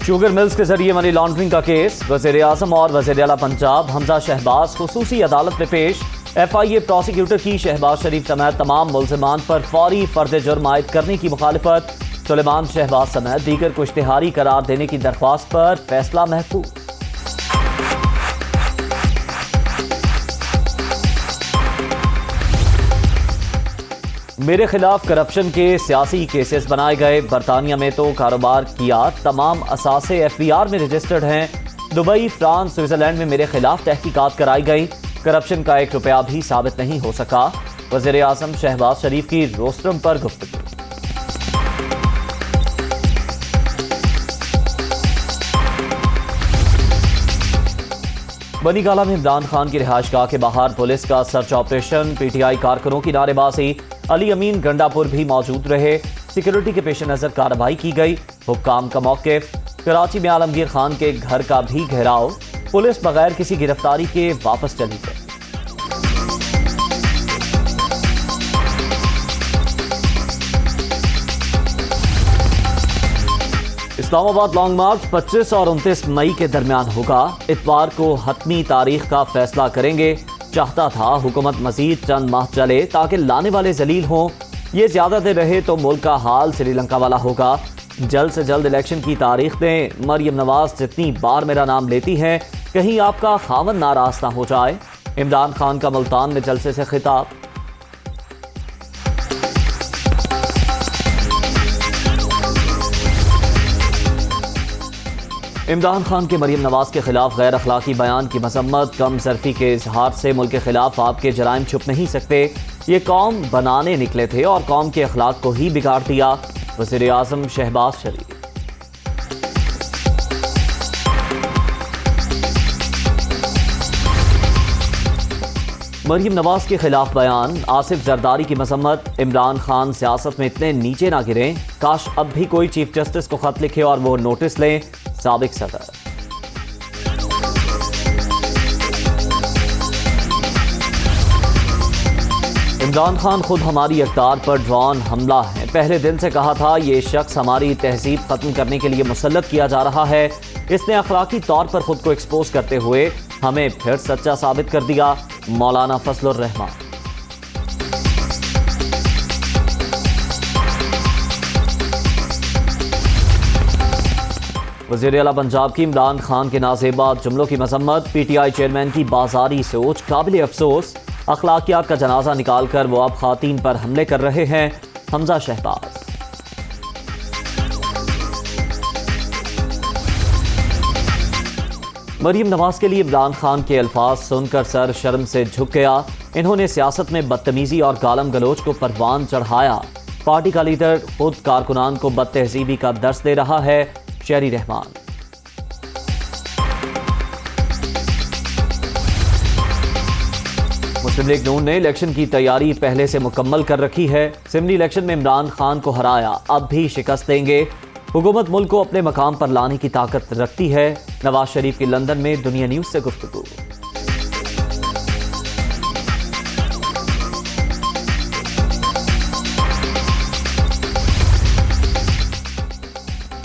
Sugar mills کے ذریعے money laundering کا کیس وزیر اعظم اور وزیر اعلیٰ پنجاب حمزہ شہباز خصوصی عدالت میں پیش۔ ایف آئی اے پروسیکیوٹر کی شہباز شریف سمیت تمام ملزمان پر فوری فرد جرم عائد کرنے کی مخالفت۔ سلیمان شہباز سمیت دیگر کو اشتہاری قرار دینے کی درخواست پر فیصلہ محفوظ۔ میرے خلاف کرپشن کے سیاسی کیسز بنائے گئے۔ برطانیہ میں تو کاروبار کیا، تمام اثاثے ایف بی آر میں رجسٹرڈ ہیں۔ دبئی، فرانس، سوئٹزرلینڈ میں میرے خلاف تحقیقات کرائی گئی۔ کرپشن کا 1 روپیہ بھی ثابت نہیں ہو سکا۔ وزیر اعظم شہباز شریف کی روسٹرم پر گفتگو۔ بنی گالہ میں عمران خان کی رہائش گاہ کے باہر پولیس کا search operation, P T I کارکنوں کی نعرے بازی۔ علی امین گنڈاپور بھی موجود رہے۔ سیکورٹی کے پیش نظر کارروائی کی گئی۔ حکام کا موقف۔ کراچی میں عالمگیر خان کے گھر کا بھی گھیراؤ، پولیس بغیر کسی گرفتاری کے واپس چلی گئی۔ اسلام آباد لانگ مارچ 25 اور 29 مئی کے درمیان ہوگا۔ اتوار کو حتمی تاریخ کا فیصلہ کریں گے۔ چاہتا تھا حکومت مزید چند ماہ چلے تاکہ لانے والے ذلیل ہوں۔ یہ زیادہ دیر رہے تو ملک کا حال سری لنکا والا ہوگا۔ جلد سے جلد الیکشن کی تاریخ دیں۔ مریم نواز جتنی بار میرا نام لیتی ہیں کہیں آپ کا خاوند ناراض نہ ہو جائے۔ عمران خان کا ملتان میں جلسے سے خطاب۔ عمران خان کے مریم نواز کے خلاف غیر اخلاقی بیان کی مذمت۔ کم ظرفی کے اظہار سے ملک کے خلاف آپ کے جرائم چھپ نہیں سکتے۔ یہ قوم بنانے نکلے تھے اور قوم کے اخلاق کو ہی بگاڑ دیا۔ وزیر اعظم شہباز شریف۔ مریم نواز کے خلاف بیان۔ آصف زرداری کی مذمت۔ عمران خان سیاست میں اتنے نیچے نہ گریں، کاش اب بھی کوئی چیف جسٹس کو خط لکھے اور وہ نوٹس لیں۔ سابق صدر۔ عمران خان خود ہماری اقدار پر ڈرون حملہ ہے۔ پہلے دن سے کہا تھا یہ شخص ہماری تہذیب ختم کرنے کے لیے مسلط کیا جا رہا ہے۔ اس نے اخلاقی طور پر خود کو ایکسپوز کرتے ہوئے ہمیں پھر سچا ثابت کر دیا۔ مولانا فضل الرحمان۔ وزیر اعلیٰ پنجاب کی عمران خان کے نازیبا جملوں کی مذمت۔ پی ٹی آئی چیئرمین کی بازاری سوچ قابل افسوس۔ اخلاقیات کا جنازہ نکال کر وہ اب خواتین پر حملے کر رہے ہیں۔ حمزہ شہباز۔ مریم نواز کے لیے عمران خان کے الفاظ سن کر سر شرم سے جھک گیا۔ انہوں نے سیاست میں بدتمیزی اور گالم گلوچ کو پروان چڑھایا۔ پارٹی کا لیڈر خود کارکنان کو بد تہذیبی کا درس دے رہا ہے۔ شہری رحمان۔ مسلم لیگ نون نے الیکشن کی تیاری پہلے سے مکمل کر رکھی ہے۔ اسمبلی الیکشن میں عمران خان کو ہرایا، اب بھی شکست دیں گے۔ حکومت ملک کو اپنے مقام پر لانے کی طاقت رکھتی ہے۔ نواز شریف کی لندن میں دنیا نیوز سے گفتگو۔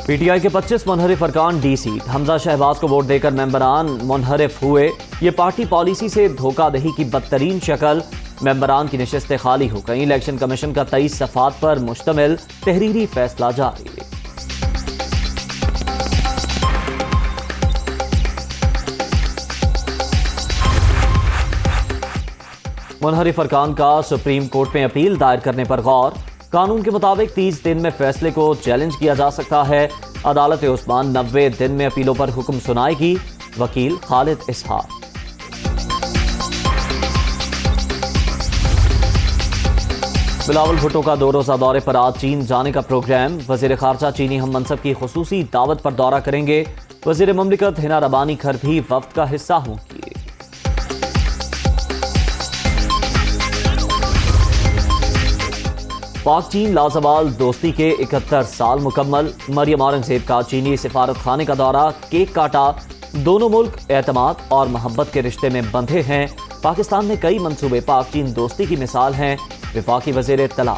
پی ٹی آئی کے 25 منحرف ارکان ڈی سیٹ۔ حمزہ شہباز کو ووٹ دے کر ممبران منحرف ہوئے۔ یہ پارٹی پالیسی سے دھوکہ دہی کی بدترین شکل۔ ممبران کی نشستیں خالی ہو گئیں۔ الیکشن کمیشن کا 23 صفحات پر مشتمل تحریری فیصلہ جاری۔ منحرف ارکان کا سپریم کورٹ میں اپیل دائر کرنے پر غور۔ قانون کے مطابق 30 دن میں فیصلے کو چیلنج کیا جا سکتا ہے۔ عدالت عثمان 90 دن میں اپیلوں پر حکم سنائے گی۔ وکیل خالد اسحاق۔ بلاول بھٹو کا 2 روزہ دورے پر آج چین جانے کا پروگرام۔ وزیر خارجہ چینی ہم منصب کی خصوصی دعوت پر دورہ کریں گے۔ وزیر مملکت ہنا ربانی کھر بھی وفد کا حصہ ہوں گی۔ پاک چین لازوال دوستی کے 71 سال مکمل۔ مریم اورنگزیب کا چینی سفارت خانے کا دورہ، کیک کاٹا۔ دونوں ملک اعتماد اور محبت کے رشتے میں بندھے ہیں۔ پاکستان میں کئی منصوبے پاک چین دوستی کی مثال ہیں۔ وفاقی وزیر اطلاع